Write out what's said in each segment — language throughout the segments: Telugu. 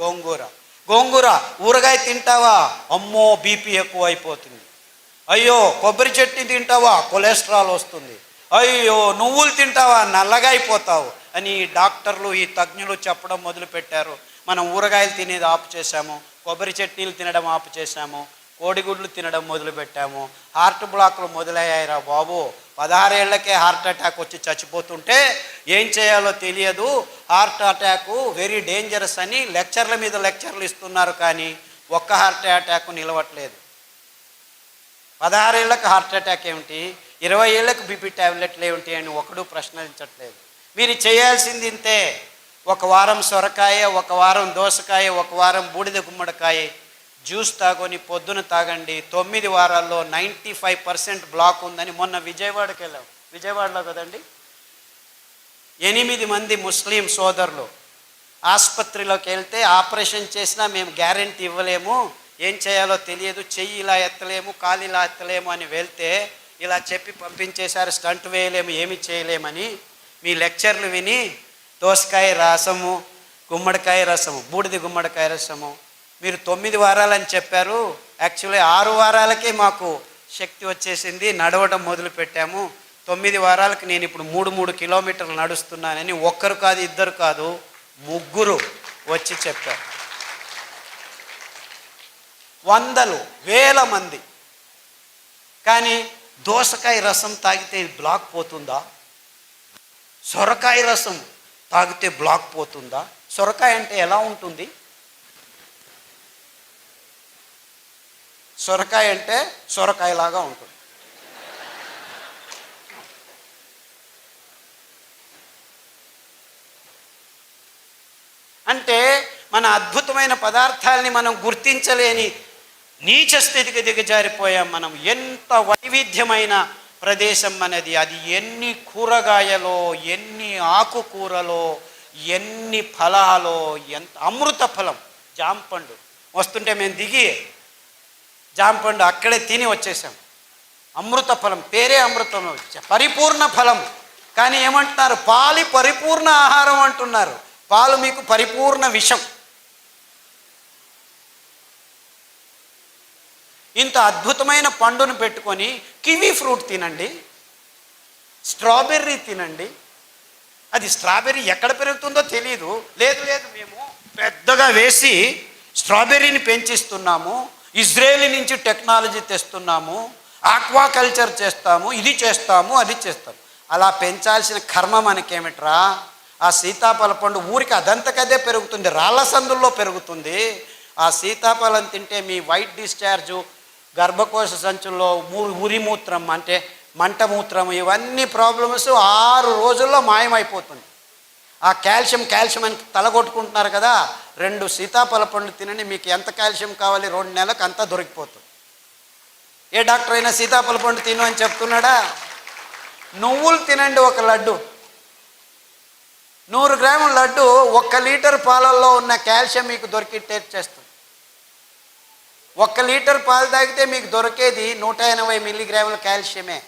గోంగూర. గోంగూర ఊరగాయ తింటావా? అమ్మో బీపీ ఎక్కువ అయిపోతుంది. అయ్యో కొబ్బరి చట్నీ తింటావా? కొలెస్ట్రాల్ వస్తుంది. అయ్యో నువ్వులు తింటావా? నల్లగా అయిపోతావు అని డాక్టర్లు ఈ తజ్ఞులు చెప్పడం మొదలుపెట్టారు. మనం ఊరగాయలు తినేది ఆపు చేశాము, కొబ్బరి చట్నీలు తినడం ఆపు చేశాము, కోడిగుడ్లు తినడం మొదలుపెట్టాము. హార్ట్ బ్లాక్లు మొదలయ్యాయిరా బాబు. 16 ఏళ్లకే హార్ట్ అటాక్ వచ్చి చచ్చిపోతుంటే ఏం చేయాలో తెలియదు. హార్ట్ అటాకు వెరీ డేంజరస్ అని లెక్చర్ల మీద లెక్చర్లు ఇస్తున్నారు, కానీ ఒక్క హార్ట్ అటాక్ నిలవట్లేదు. 16 ఏళ్లకు హార్ట్ అటాక్ ఏమిటి, 20 ఏళ్లకు బీపీ ట్యాబ్లెట్లు ఏమిటి అని ఒకడు ప్రశ్నించట్లేదు. మీరు చేయాల్సింది ఇంతే. ఒక వారం సొరకాయ, ఒక వారం దోసకాయ, ఒక వారం బూడిద గుమ్మడికాయ జ్యూస్ తాగొని పొద్దున తాగండి. 9 వారాల్లో 95% బ్లాక్ ఉందని మొన్న విజయవాడకి వెళ్ళాం. విజయవాడలో కదండి, 8 మంది ముస్లిం సోదరులు ఆసుపత్రిలోకి వెళ్తే ఆపరేషన్ చేసినా మేము గ్యారెంటీ ఇవ్వలేము, ఏం చేయాలో తెలియదు, చెయ్యి ఇలా ఎత్తలేము, కాలు ఇలా ఎత్తలేము అని వెళ్తే ఇలా చెప్పి పంపించేశారు. స్టంట్ వేయలేము, ఏమి చేయలేమని. మీ లెక్చర్లు విని దోసకాయ రసము, గుమ్మడికాయ రసము, బూడిద గుమ్మడికాయ రసము మీరు 9 వారాలని చెప్పారు. యాక్చువల్లీ 6 వారాలకే మాకు శక్తి వచ్చేసింది, నడవడం మొదలు పెట్టాము. 9 వారాలకు నేను ఇప్పుడు 3 కిలోమీటర్లు నడుస్తున్నానని ఒక్కరు కాదు, ఇద్దరు కాదు, 3 వచ్చి చెప్పారు. వందలు వేల మంది. కానీ దోసకాయ రసం తాగితే బ్లాక్ పోతుందా? సొరకాయ రసం తాగితే బ్లాక్ పోతుందా? సొరకాయ అంటే ఎలా ఉంటుంది? సొరకాయ అంటే సొరకాయలాగా ఉంటుంది. అంటే మన అద్భుతమైన పదార్థాలని మనం గుర్తించలేని నీచ స్థితికి దిగజారిపోయాం మనం. ఎంత వైవిధ్యమైన ప్రదేశం మనది. అది ఎన్ని కూరగాయలో, ఎన్ని ఆకుకూరలో, ఎన్ని ఫలాలో, ఎంత అమృత ఫలం. జాంపండు వస్తుంటే మేము దిగి జాంపండు అక్కడే తిని వచ్చేసాం. అమృత ఫలం, పేరే అమృతం, పరిపూర్ణ ఫలం. కానీ ఏమంటున్నారు? పాలు పరిపూర్ణ ఆహారం అంటున్నారు. పాలు మీకు పరిపూర్ణ విషం. ఇంత అద్భుతమైన పండును పెట్టుకొని కివీ ఫ్రూట్ తినండి, స్ట్రాబెర్రీ తినండి. అది స్ట్రాబెర్రీ ఎక్కడ పెరుగుతుందో తెలియదు. లేదు మేము పెద్దగా వేసి స్ట్రాబెర్రీని పెంచిస్తున్నాము, ఇజ్రాయేల్ నుంచి టెక్నాలజీ తెస్తున్నాము, ఆక్వాకల్చర్ చేస్తాము, ఇది చేస్తాము, అది చేస్తాము. అలా పెంచాల్సిన కర్మ మనకేమిట్రా? ఆ సీతాఫల పండు ఊరికి అదంతకదే పెరుగుతుంది, రాళ్ళ సందుల్లో పెరుగుతుంది. ఆ సీతాఫలం తింటే మీ వైట్ డిశ్చార్జు, గర్భకోశ సంచుల్లో ఉరిమూత్రం అంటే మంటమూత్రం, ఇవన్నీ ప్రాబ్లమ్స్ 6 రోజుల్లో మాయమైపోతుంది. ఆ కాల్షియం అని తలగొట్టుకుంటున్నారు కదా, 2 సీతాఫల పండ్లు తినండి, మీకు ఎంత కాల్షియం కావాలి 2 నెలలకు అంతా దొరికిపోతుంది. ఏ డాక్టర్ అయినా సీతాఫల పండు తిను అని చెప్తున్నాడా? నువ్వులు తినండి, ఒక లడ్డు, 100 గ్రాముల లడ్డు 1 లీటర్ పాలల్లో ఉన్న కాల్షియం మీకు దొరికితే చేస్తుంది. 1 లీటర్ పాలు తాగితే మీకు దొరికేది 180 మిల్లీగ్రాముల కాల్షియమే.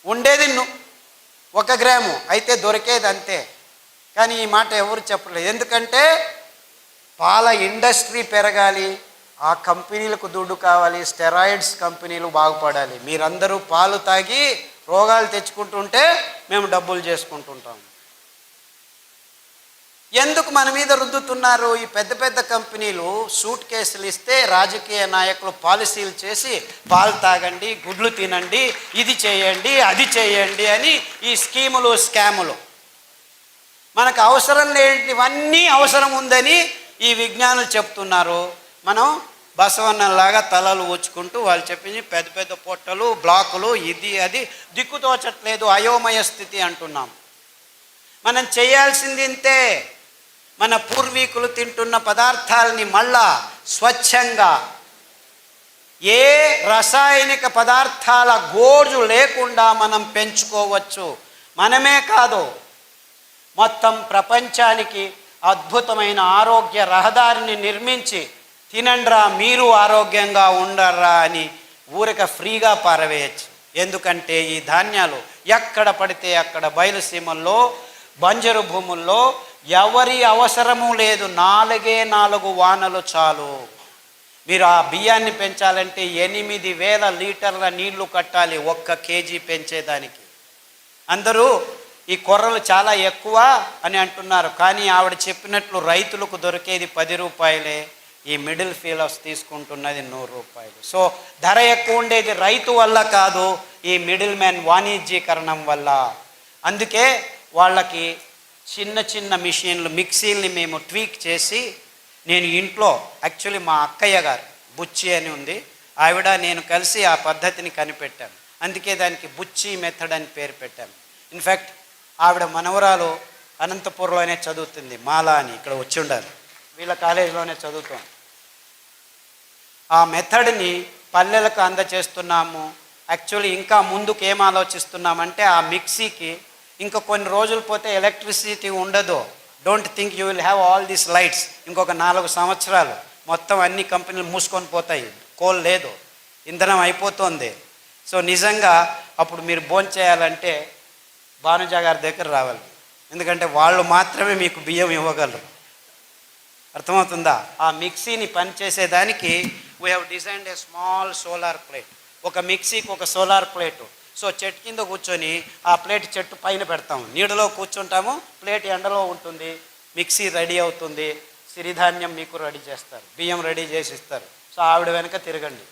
ఉండేది 1 గ్రాము, అయితే దొరికేది అంతే. కానీ ఈ మాట ఎవరు చెప్పలేదు. ఎందుకంటే పాల ఇండస్ట్రీ పెరగాలి, ఆ కంపెనీలకు దుడ్డు కావాలి, స్టెరాయిడ్స్ కంపెనీలు బాగుపడాలి. మీరందరూ పాలు తాగి రోగాలు తెచ్చుకుంటుంటే మేము డబ్బులు చేసుకుంటుంటాం. ఎందుకు మన మీద రుద్దుతున్నారు? ఈ పెద్ద పెద్ద కంపెనీలు సూట్ కేసులు ఇస్తే రాజకీయ నాయకులు పాలసీలు చేసి పాలు తాగండి, గుడ్లు తినండి, ఇది చేయండి, అది చేయండి అని ఈ స్కీములు, స్కాములు. మనకు అవసరం లేనివన్నీ అవసరం ఉందని ఈ విజ్ఞానులు చెప్తున్నారు. మనం బసవన్నలాగా తలలు ఊచుకుంటూ వాళ్ళు చెప్పింది పెద్ద పెద్ద పొట్టలు, బ్లాకులు, ఇది అది దిక్కుతోచట్లేదు, అయోమయ స్థితి అంటున్నాం. మనం చేయాల్సింది ఇంతే. మన పూర్వీకులు తింటున్న పదార్థాలని మళ్ళా స్వచ్ఛంగా, ఏ రసాయనిక పదార్థాల గోజు లేకుండా మనం పెంచుకోవచ్చు. మనమే కాదు, మొత్తం ప్రపంచానికి అద్భుతమైన ఆరోగ్య రహదారిని నిర్మించి తినండ్రా మీరు ఆరోగ్యంగా ఉండర్రా అని ఊరిక ఫ్రీగా పారవేయచ్చు. ఎందుకంటే ఈ ధాన్యాలు ఎక్కడ పడితే అక్కడ బయలుసీమల్లో, బంజరు భూముల్లో ఎవరి అవసరము లేదు, 4 వానలు చాలు. మీరు ఆ బియ్యాన్ని పెంచాలంటే 8,000 లీటర్ల నీళ్లు కట్టాలి 1 కేజీ పెంచేదానికి. అందరూ ఈ కొర్రలు చాలా ఎక్కువ అని అంటున్నారు, కానీ ఆవిడ చెప్పినట్లు రైతులకు దొరికేది 10 రూపాయలే, ఈ మిడిల్ ఫీలర్స్ తీసుకుంటున్నది 100 రూపాయలు. సో ధర ఎక్కువ ఉండేది రైతు వల్ల కాదు, ఈ మిడిల్ మ్యాన్ వాణిజ్యీకరణం వల్ల. అందుకే వాళ్ళకి చిన్న చిన్న మిషన్లు, మిక్సీల్ని మేము ట్వీక్ చేసి, నేను ఇంట్లో యాక్చువల్లీ మా అక్కయ్య గారు బుచ్చి అని ఉంది, ఆవిడ నేను కలిసి ఆ పద్ధతిని కనిపెట్టాను. అందుకే దానికి బుచ్చి మెథడ్ అని పేరు పెట్టాను. ఇన్ఫ్యాక్ట్ ఆవిడ మనవరాలు అనంతపురంలోనే చదువుతుంది, మాలా అని, ఇక్కడ వచ్చి ఉండాలి, వీళ్ళ కాలేజీలోనే చదువుతాం. ఆ మెథడ్ని పల్లెలకు అందచేస్తున్నాము. యాక్చువల్లీ ఇంకా ముందుకు ఏం ఆలోచిస్తున్నామంటే, ఆ మిక్సీకి ఇంకా కొన్ని రోజులు పోతే ఎలక్ట్రిసిటీ ఉండదు. Don't think you will have all these lights. ఇంకొక 4 సంవత్సరాలు మొత్తం అన్ని కంపెనీలు మూసుకొని పోతాయి, కోల్ లేదు, ఇంధనం అయిపోతుంది. సో నిజంగా అప్పుడు మీరు భోంచేయాలంటే భానుజా గారి దగ్గర రావాలి, ఎందుకంటే వాళ్ళు మాత్రమే మీకు బియ్యం ఇవ్వగలరు. అర్థమవుతుందా? ఆ మిక్సీని పనిచేసేదానికి we have designed a small solar plate. ఒక మిక్సీకి ఒక సోలార్ ప్లేటు. సో చెట్టు కింద కూర్చొని ఆ ప్లేట్ చెట్టు పైన పెడతాము, నీడలో కూర్చుంటాము, ప్లేట్ ఎండలో ఉంటుంది, మిక్సీ రెడీ అవుతుంది, సిరిధాన్యం మీకు రెడీ చేస్తారు, బియ్యం రెడీ చేసి ఇస్తారు. సో ఆవిడ వెనక తిరగండి,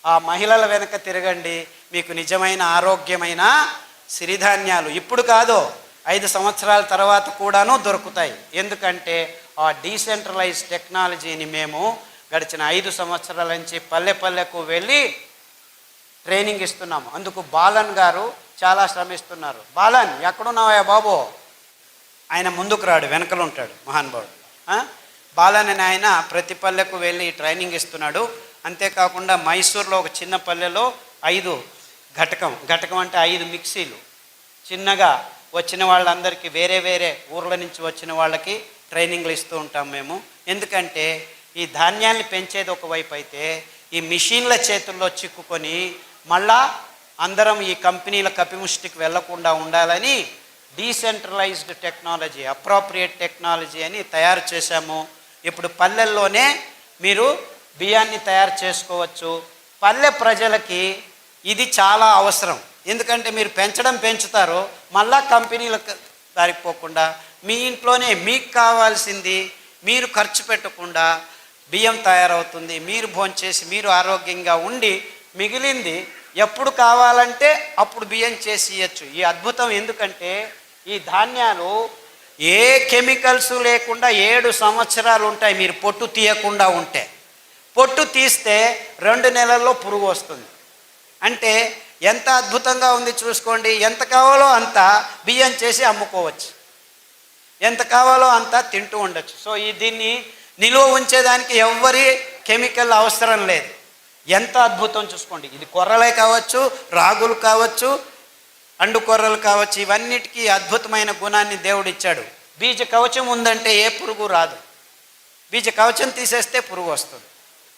ఆ మహిళల వెనక తిరగండి, మీకు నిజమైన ఆరోగ్యమైన సిరిధాన్యాలు ఇప్పుడు కాదు 5 సంవత్సరాల తర్వాత కూడాను దొరుకుతాయి. ఎందుకంటే ఆ డీసెంట్రలైజ్ టెక్నాలజీని మేము గడిచిన 5 సంవత్సరాల నుంచి పల్లె పల్లెకు వెళ్ళి ట్రైనింగ్ ఇస్తున్నాము. అందుకు బాలన్ గారు చాలా శ్రమిస్తున్నారు. బాలన్ ఎక్కడున్నావా బాబు? ఆయన ముందుకు రాడు, వెనకలు ఉంటాడు మహానుభావుడు. బాలన్ అని ఆయన ప్రతి పల్లెకు వెళ్ళి ట్రైనింగ్ ఇస్తున్నాడు. అంతేకాకుండా మైసూర్లో ఒక చిన్న పల్లెలో 5 ఘటకం అంటే 5 మిక్సీలు చిన్నగా వచ్చిన వాళ్ళందరికీ, వేరే వేరే ఊర్ల నుంచి వచ్చిన వాళ్ళకి ట్రైనింగ్లు ఇస్తూ ఉంటాం మేము. ఎందుకంటే ఈ ధాన్యాన్ని పెంచేది ఒకవైపు అయితే, ఈ మిషన్ల చేతుల్లో చిక్కుకొని మళ్ళా అందరం ఈ కంపెనీల కపిముష్టికి వెళ్లకుండా ఉండాలని డీసెంట్రలైజ్డ్ టెక్నాలజీ, అప్రోప్రియేట్ టెక్నాలజీ అని తయారు చేశాము. ఇప్పుడు పల్లెల్లోనే మీరు బియ్యాన్ని తయారు చేసుకోవచ్చు. పల్లె ప్రజలకి ఇది చాలా అవసరం. ఎందుకంటే మీరు పెంచుతారు, మళ్ళా కంపెనీలకు దారిపోకుండా మీ ఇంట్లోనే మీకు కావాల్సింది మీరు ఖర్చు పెట్టకుండా బియ్యం తయారవుతుంది. మీరు భోంచేసి మీరు ఆరోగ్యంగా ఉండి మిగిలింది ఎప్పుడు కావాలంటే అప్పుడు బియ్యం చేసి ఇవ్వచ్చు. ఈ అద్భుతం ఎందుకంటే ఈ ధాన్యాలు ఏ కెమికల్స్ లేకుండా 7 సంవత్సరాలు ఉంటాయి. మీరు పొట్టు తీయకుండా ఉంటే, పొట్టు తీస్తే 2 నెలల్లో పురుగు వస్తుంది. అంటే ఎంత అద్భుతంగా ఉంది చూసుకోండి. ఎంత కావాలో అంత బియ్యం చేసి అమ్ముకోవచ్చు, ఎంత కావాలో అంత తింటూ ఉండొచ్చు. సో దీన్ని నిలువ ఉంచేదానికి ఎవ్వరి కెమికల్ అవసరం లేదు. ఎంత అద్భుతం చూసుకోండి. ఇది కొర్రలే కావచ్చు, రాగులు కావచ్చు, అండు కొర్రలు కావచ్చు, ఇవన్నిటికీ అద్భుతమైన గుణాన్ని దేవుడు ఇచ్చాడు. బీజ కవచం ఉందంటే ఏ పురుగు రాదు. బీజ కవచం తీసేస్తే పురుగు వస్తుంది,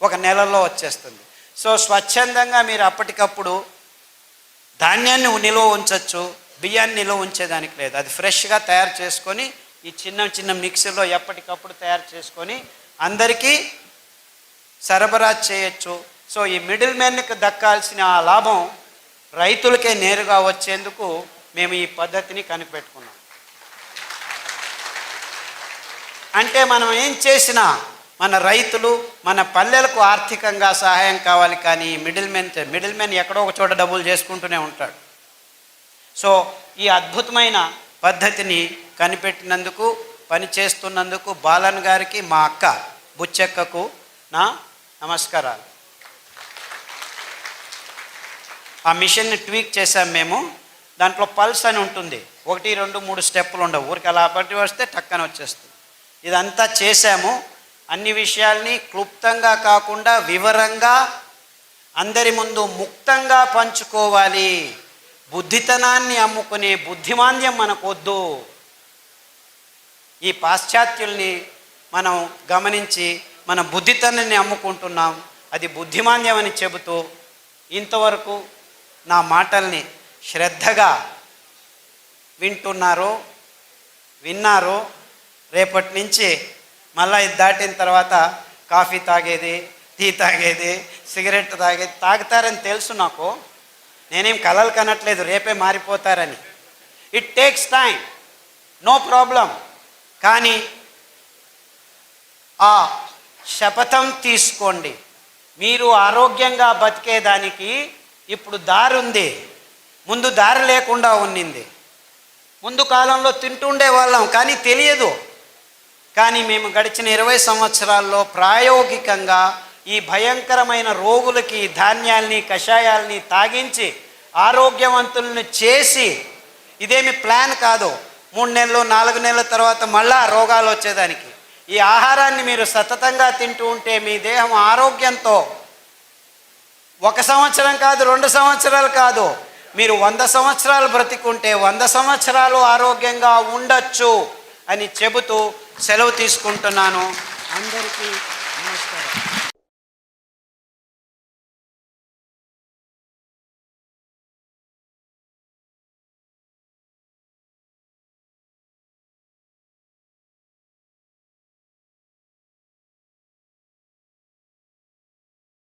1 నెలలో వచ్చేస్తుంది. సో స్వచ్ఛందంగా మీరు అప్పటికప్పుడు ధాన్యాన్ని నిలువ ఉంచవచ్చు, బియ్యాన్ని నిలువ ఉంచేదానికి లేదు. అది ఫ్రెష్గా తయారు చేసుకొని ఈ చిన్న మిక్సీలో ఎప్పటికప్పుడు తయారు చేసుకొని అందరికీ సరఫరా చేయొచ్చు. సో ఈ మిడిల్ మ్యాన్కి దక్కాల్సిన ఆ లాభం రైతులకే నేరుగా వచ్చేందుకు మేము ఈ పద్ధతిని కనిపెట్టుకున్నాం. అంటే మనం ఏం చేసినా మన రైతులు, మన పల్లెలకు ఆర్థికంగా సహాయం కావాలి, కానీ మిడిల్ మ్యాన్ ఎక్కడో ఒక చోట డబ్బులు చేసుకుంటూనే ఉంటాడు. సో ఈ అద్భుతమైన పద్ధతిని కనిపెట్టినందుకు, పని చేస్తున్నందుకు బాలన్ గారికి, మా అక్క బుచ్చెక్కకు నా నమస్కారాలు. ఆ మిషన్ని ట్వీక్ చేసాం మేము. దాంట్లో పల్స్ అని ఉంటుంది, 1, 2, 3 స్టెప్పులు ఉండవు, ఊరికి అలా పట్టి వస్తే టక్కన వచ్చేస్తుంది. ఇదంతా చేశాము. అన్ని విషయాల్ని క్లుప్తంగా కాకుండా వివరంగా అందరి ముందు ముక్తంగా పంచుకోవాలి. బుద్ధితనాన్ని అమ్ముకునే బుద్ధిమాంద్యం మనకొద్దు. ఈ పాశ్చాత్యుల్ని మనం గమనించి మన బుద్ధితనాన్ని అమ్ముకుంటున్నాం, అది బుద్ధిమాంద్యం అని చెబుతూ ఇంతవరకు నా మాటల్ని శ్రద్ధగా వింటున్నారో విన్నారు. రేపటి నుంచి మళ్ళీ ఇది దాటిన తర్వాత కాఫీ తాగేది, టీ తాగేది, సిగరెట్ తాగేది తాగుతారని తెలుసు నాకు. నేనేం కలలు కనట్లేదు రేపే మారిపోతారని. It takes time, no problem. కానీ ఆ శపథం తీసుకోండి. మీరు ఆరోగ్యంగా బతికేదానికి ఇప్పుడు దారి ఉంది, ముందు దారి లేకుండా ఉన్నింది. ముందు కాలంలో తింటుండే వాళ్ళం కానీ తెలియదు. కానీ మేము గడిచిన 20 సంవత్సరాల్లో ప్రాయోగికంగా ఈ భయంకరమైన రోగులకి ధాన్యాల్ని కషాయాల్ని తాగించి ఆరోగ్యవంతులను చేసి, ఇదేమి ప్లాన్ కాదు 3 నెలలు 4 నెలల తర్వాత మళ్ళా రోగాలు వచ్చేదానికి. ఈ ఆహారాన్ని మీరు సతతంగా తింటూ ఉంటే మీ దేహం ఆరోగ్యంతో 1 సంవత్సరం కాదు 2 సంవత్సరాలు కాదు, మీరు 100 సంవత్సరాలు బ్రతికుంటే 100 సంవత్సరాలు ఆరోగ్యంగా ఉండొచ్చు అని చెబుతూ సెలవు తీసుకుంటున్నాను. అందరికీ నమస్కారం.